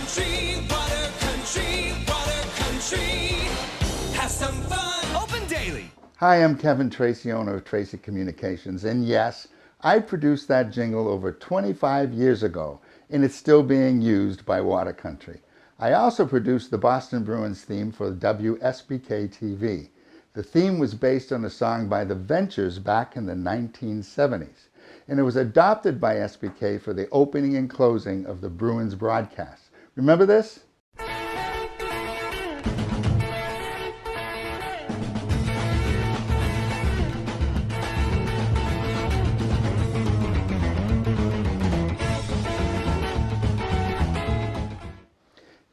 country, water country, water country. Have some fun. Open daily. Hi, I'm Kevin Tracy, owner of Tracy Communications, and yes, I produced that jingle over 25 years ago, and it's still being used by Water Country. I also produced the Boston Bruins theme for WSBK-TV. The theme was based on a song by the Ventures back in the 1970s, and it was adopted by SBK for the opening and closing of the Bruins broadcast. Remember this?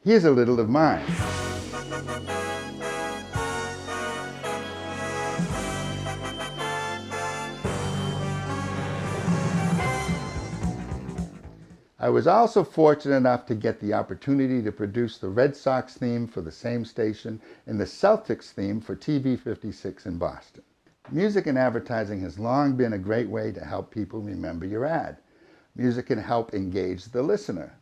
Here's a little of mine. I was also fortunate enough to get the opportunity to produce the Red Sox theme for the same station and the Celtics theme for TV 56 in Boston. Music and advertising has long been a great way to help people remember your ad. Music can help engage the listener.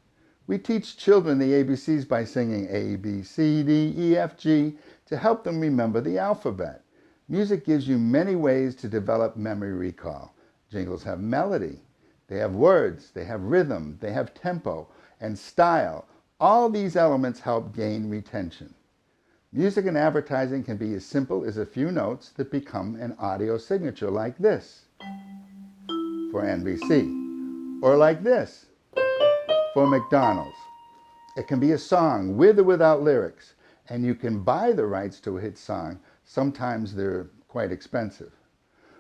We teach children the ABCs by singing A, B, C, D, E, F, G to help them remember the alphabet. Music gives you many ways to develop memory recall. Jingles have melody, they have words, they have rhythm, they have tempo and style. All these elements help gain retention. Music and advertising can be as simple as a few notes that become an audio signature like this for NBC, or like this for McDonald's. It can be a song with or without lyrics, and you can buy the rights to a hit song. Sometimes they're quite expensive.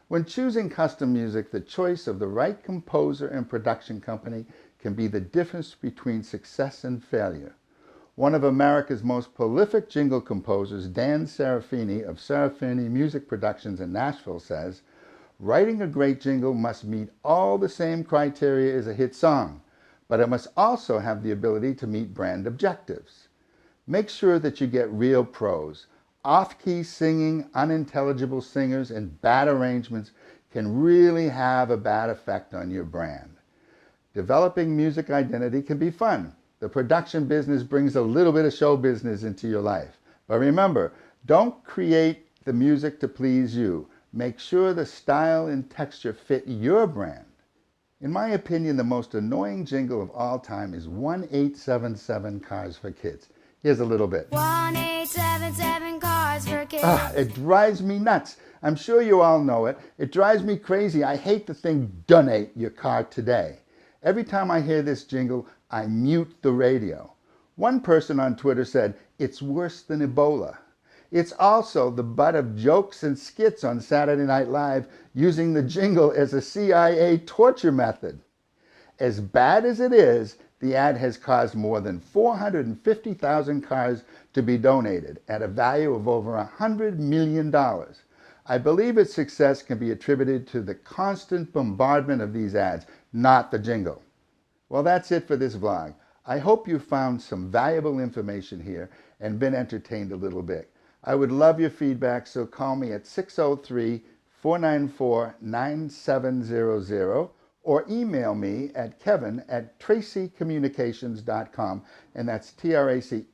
When choosing custom music, the choice of the right composer and production company can be the difference between success and failure. One of America's most prolific jingle composers, Dan Serafini of Serafini Music Productions in Nashville, says, "Writing a great jingle must meet all the same criteria as a hit song, but it must also have the ability to meet brand objectives. Make sure that you get real pros. Off-key singing, unintelligible singers, and bad arrangements can really have a bad effect on your brand." Developing music identity can be fun. The production business brings a little bit of show business into your life. But remember, don't create the music to please you. Make sure the style and texture fit your brand. In my opinion, the most annoying jingle of all time is 1877 Cars for Kids. Here's a little bit. 1877 Cars for Kids. It drives me nuts. I'm sure you all know it. It drives me crazy. I hate the thing, "Donate your car today." Every time I hear this jingle, I mute the radio. One person on Twitter said, "It's worse than Ebola." It's also the butt of jokes and skits on Saturday Night Live using the jingle as a CIA torture method. As bad as it is, the ad has caused more than 450,000 cars to be donated at a value of over $100 million. I believe its success can be attributed to the constant bombardment of these ads, not the jingle. Well, that's it for this vlog. I hope you found some valuable information here and been entertained a little bit. I would love your feedback, so call me at 603-494-9700 or email me at kevin@tracycommunications.com, and that's TRACEY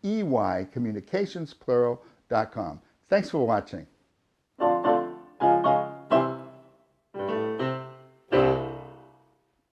communications plural.com. Thanks for watching.